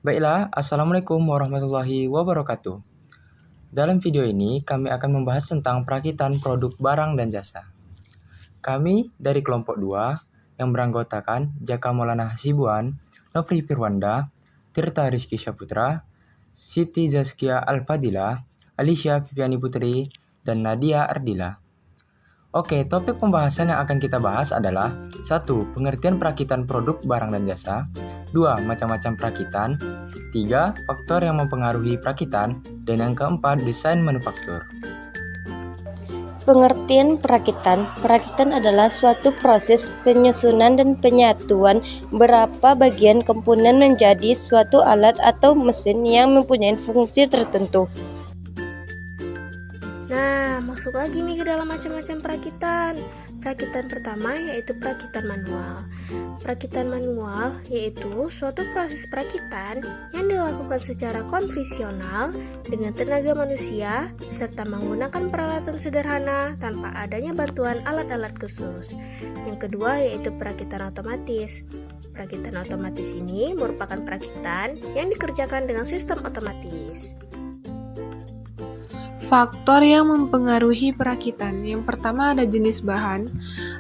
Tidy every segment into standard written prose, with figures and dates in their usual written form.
Baiklah, Assalamualaikum warahmatullahi wabarakatuh. Dalam video ini, kami akan membahas tentang perakitan produk barang dan jasa. Kami dari kelompok 2 yang beranggotakan Jaka Maulana Hasibuan, Nofri Pirwanda, Tirta Rizky Syaputra, Siti Zaskia Al-Fadila, Alicia Viviani Putri, dan Nadia Ardila. Oke, topik pembahasan yang akan kita bahas adalah 1. Pengertian perakitan produk barang dan jasa. 2. Macam-macam perakitan. 3. Faktor yang mempengaruhi perakitan. Dan yang keempat, desain manufaktur. Pengertian perakitan. Perakitan adalah suatu proses penyusunan dan penyatuan beberapa bagian komponen menjadi suatu alat atau mesin yang mempunyai fungsi tertentu. Nah, masuk lagi nih ke dalam macam-macam perakitan. Perakitan pertama yaitu perakitan manual. Perakitan manual yaitu suatu proses perakitan yang dilakukan secara konvensional dengan tenaga manusia serta menggunakan peralatan sederhana tanpa adanya bantuan alat-alat khusus. Yang kedua yaitu perakitan otomatis. Perakitan otomatis ini merupakan perakitan yang dikerjakan dengan sistem otomatis. Faktor yang mempengaruhi perakitan. Yang pertama ada jenis bahan.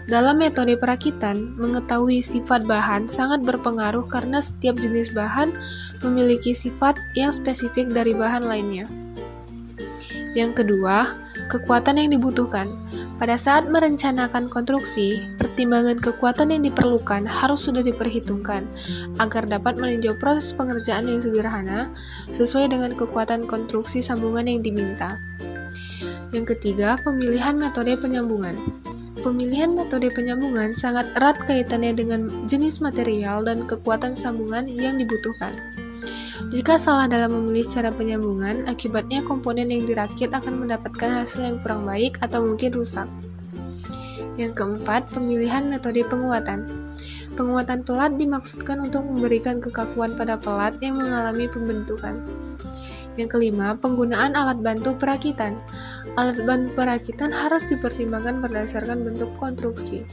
Dalam metode perakitan, mengetahui sifat bahan sangat berpengaruh karena setiap jenis bahan memiliki sifat yang spesifik dari bahan lainnya. Yang kedua, kekuatan yang dibutuhkan. Pada saat merencanakan konstruksi, pertimbangan kekuatan yang diperlukan harus sudah diperhitungkan agar dapat meninjau proses pengerjaan yang sederhana sesuai dengan kekuatan konstruksi sambungan yang diminta. Yang ketiga, pemilihan metode penyambungan. Pemilihan metode penyambungan sangat erat kaitannya dengan jenis material dan kekuatan sambungan yang dibutuhkan. Jika salah dalam memilih cara penyambungan, akibatnya komponen yang dirakit akan mendapatkan hasil yang kurang baik atau mungkin rusak. Yang keempat, pemilihan metode penguatan. Penguatan pelat dimaksudkan untuk memberikan kekakuan pada pelat yang mengalami pembentukan. Yang kelima, penggunaan alat bantu perakitan. Alat bantu perakitan harus dipertimbangkan berdasarkan bentuk konstruksi.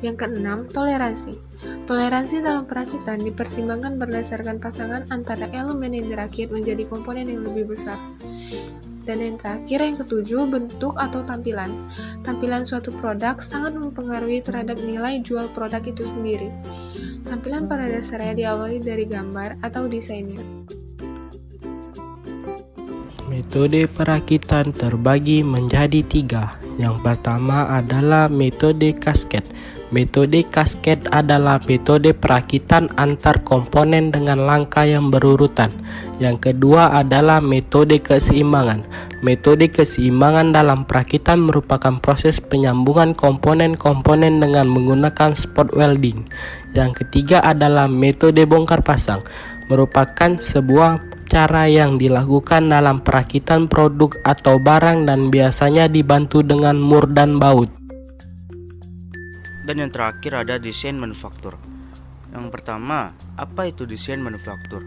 Yang keenam, toleransi. Toleransi dalam perakitan dipertimbangkan berdasarkan pasangan antara elemen yang dirakit menjadi komponen yang lebih besar. Dan yang terakhir, yang ketujuh, bentuk atau tampilan. Tampilan suatu produk sangat mempengaruhi terhadap nilai jual produk itu sendiri. Tampilan pada dasarnya diawali dari gambar atau desainnya. Metode perakitan terbagi menjadi 3. Yang pertama adalah metode kasket. Metode kasket adalah metode perakitan antar komponen dengan langkah yang berurutan. Yang kedua adalah metode keseimbangan. Metode keseimbangan dalam perakitan merupakan proses penyambungan komponen-komponen dengan menggunakan spot welding. Yang ketiga adalah metode bongkar pasang. Merupakan sebuah cara yang dilakukan dalam perakitan produk atau barang dan biasanya dibantu dengan mur dan baut. Dan yang terakhir ada desain manufaktur. Yang pertama, apa itu desain manufaktur?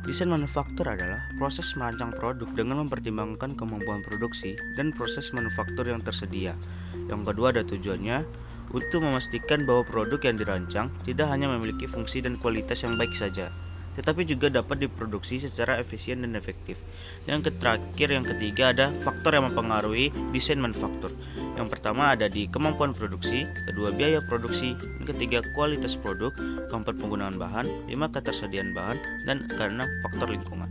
Desain manufaktur adalah proses merancang produk dengan mempertimbangkan kemampuan produksi dan proses manufaktur yang tersedia. Yang kedua ada tujuannya untuk memastikan bahwa produk yang dirancang tidak hanya memiliki fungsi dan kualitas yang baik saja, tetapi juga dapat diproduksi secara efisien dan efektif. Yang terakhir, yang ketiga ada faktor yang mempengaruhi desain manufaktur. Yang pertama ada di kemampuan produksi, kedua biaya produksi, yang ketiga kualitas produk, keempat penggunaan bahan, lima ketersediaan bahan, dan karena faktor lingkungan.